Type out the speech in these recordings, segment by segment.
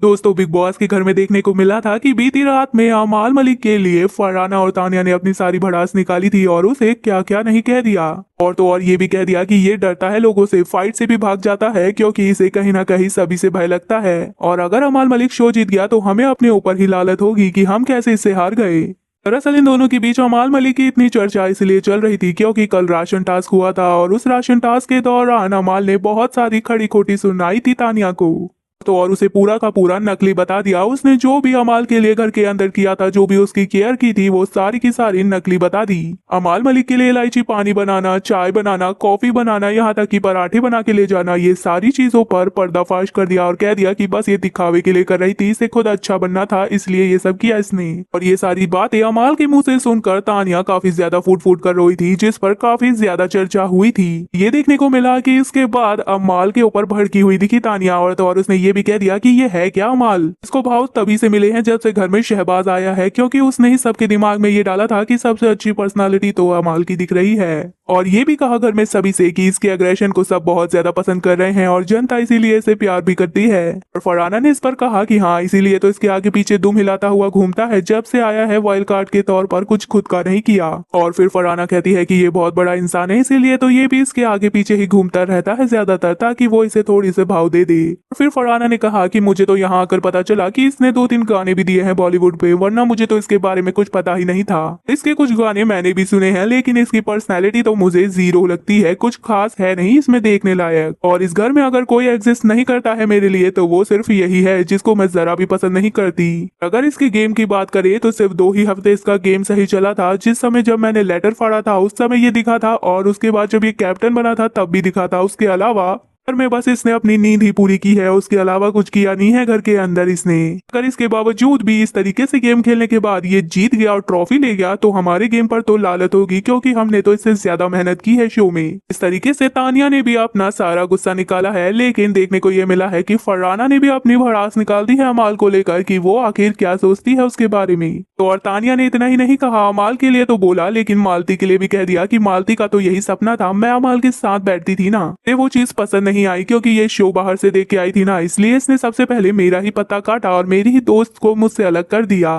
दोस्तों big boss के घर में देखने को मिला था कि बीती रात में अमाल मलिक के लिए फरहाना और तानिया ने अपनी सारी भड़ास निकाली थी और उसे क्या क्या नहीं कह दिया। और तो और ये भी कह दिया कि ये डरता है लोगों से, फाइट से भी भाग जाता है क्योंकि इसे कहीं ना कहीं सभी से भय लगता है। और अगर अमाल मलिक शो जीत गया तो हमें अपने ऊपर ही लालत होगी कि हम कैसे इससे हार गए। दरअसल इन दोनों के बीच अमाल मलिक की इतनी चर्चा इसलिए चल रही थी क्योंकि कल राशन टास्क हुआ था और उस राशन टास्क के दौरान अमाल ने बहुत सारी खड़ी खोटी सुनाई थी तानिया को। तो और उसे पूरा का पूरा नकली बता दिया। उसने जो भी अमाल के लिए घर के अंदर किया था, जो भी उसकी केयर की थी, वो सारी की सारी नकली बता दी। अमाल मलिक के लिए इलायची पानी बनाना, चाय बनाना, कॉफी बनाना, यहाँ तक कि पराठे बना के ले जाना, ये सारी चीजों पर पर्दाफाश कर दिया और कह दिया कि बस ये दिखावे के लिए कर रही थी, इसे खुद अच्छा बनना था इसलिए ये सब किया इसने। और ये सारी बातें अमाल के मुंह से सुनकर तानिया काफी ज्यादा फूट फूट कर रोई थी, जिस पर काफी ज्यादा चर्चा हुई थी। ये देखने को मिला कि इसके बाद अमाल के ऊपर भड़की हुई दिखी तानिया और तो और उसने ये भी कह दिया कि ये है क्या अमाल, इसको भाव तभी से मिले हैं जब से घर में शहबाज आया है, क्योंकि उसने ही सबके दिमाग में ये डाला था कि सबसे अच्छी पर्सनालिटी तो अमाल की दिख रही है। और ये भी कहा घर में सभी से कि इसके एग्रेशन को सब बहुत ज्यादा पसंद कर रहे हैं और जनता इसीलिए इसे प्यार भी करती है। और फरहाना ने इस पर कहा कि हाँ, इसीलिए तो इसके आगे पीछे दुम हिलाता हुआ घूमता है, जब से आया है वाइल्ड कार्ड के तौर पर कुछ खुद का नहीं किया। और फिर फरहाना कहती है कि ये बहुत बड़ा इंसान है, इसीलिए तो ये भी इसके आगे पीछे ही घूमता रहता है ज्यादातर, ताकि वो इसे थोड़ी से भाव दे दे। फिर फरहाना ने कहा कि मुझे तो यहाँ आकर पता चला कि इसने 2-3 गाने भी दिए हैं बॉलीवुड पे, वरना मुझे तो इसके बारे में कुछ पता ही नहीं था। इसके कुछ गाने मैंने भी सुने हैं, लेकिन इसकी पर्सनैलिटी तो मुझे जीरो लगती है, कुछ खास है नहीं इसमें देखने लायक। और इस घर में अगर कोई एग्जिस्ट नहीं करता है मेरे लिए तो वो सिर्फ यही है, जिसको मैं जरा भी पसंद नहीं करती। अगर इसकी गेम की बात करें तो सिर्फ 2 ही हफ्ते इसका गेम सही चला था। जिस समय जब मैंने लेटर फाड़ा था उस समय ये दिखा था, और उसके बाद जब ये कैप्टन बना था तब भी दिखा था। उसके अलावा घर में बस इसने अपनी नींद ही पूरी की है, उसके अलावा कुछ किया नहीं है घर के अंदर इसने। अगर इसके बावजूद भी इस तरीके से गेम खेलने के बाद ये जीत गया और ट्रॉफी ले गया तो हमारे गेम पर तो लालत होगी, क्योंकि हमने तो इससे ज्यादा मेहनत की है शो में। इस तरीके से तानिया ने भी अपना सारा गुस्सा निकाला है, लेकिन देखने को ये मिला है कि फरहाना ने भी अपनी भड़ास निकाल दी है अमाल को लेकर कि वो आखिर क्या सोचती है उसके बारे में। तो और तानिया ने इतना ही नहीं कहा, अमाल के लिए तो बोला लेकिन मालती के लिए भी कह दिया कि मालती का तो यही सपना था, मैं अमाल के साथ बैठती थी ना, वो चीज पसंद नहीं आई क्योंकि ये शो बाहर से देख के आई थी ना, इसलिए इसने सबसे पहले मेरा ही पत्ता काटा और मेरी ही दोस्त को मुझसे अलग कर दिया।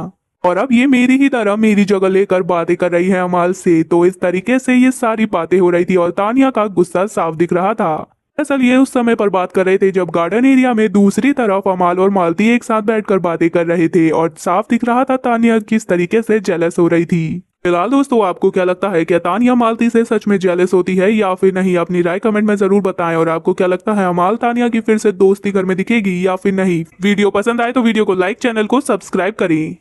और अब ये मेरी ही तरह मेरी जगह लेकर बातें कर रही है अमाल से। तो इस तरीके से ये सारी बातें हो रही थी और तानिया का गुस्सा साफ दिख रहा था। दरअसल ये उस समय पर बात कर रहे थे जब गार्डन एरिया में दूसरी तरफ अमाल और मालती एक साथ बैठकर बातें कर रहे थे और साफ दिख रहा था तानिया किस तरीके से जेलस हो रही थी। फिलहाल दोस्तों आपको क्या लगता है, क्या तानिया मालती से सच में जेलस होती है या फिर नहीं? अपनी राय कमेंट में जरूर बताएं। और आपको क्या लगता है, अमाल तानिया की फिर से दोस्ती घर में दिखेगी या फिर नहीं? वीडियो पसंद आए तो वीडियो को लाइक, चैनल को सब्सक्राइब करें।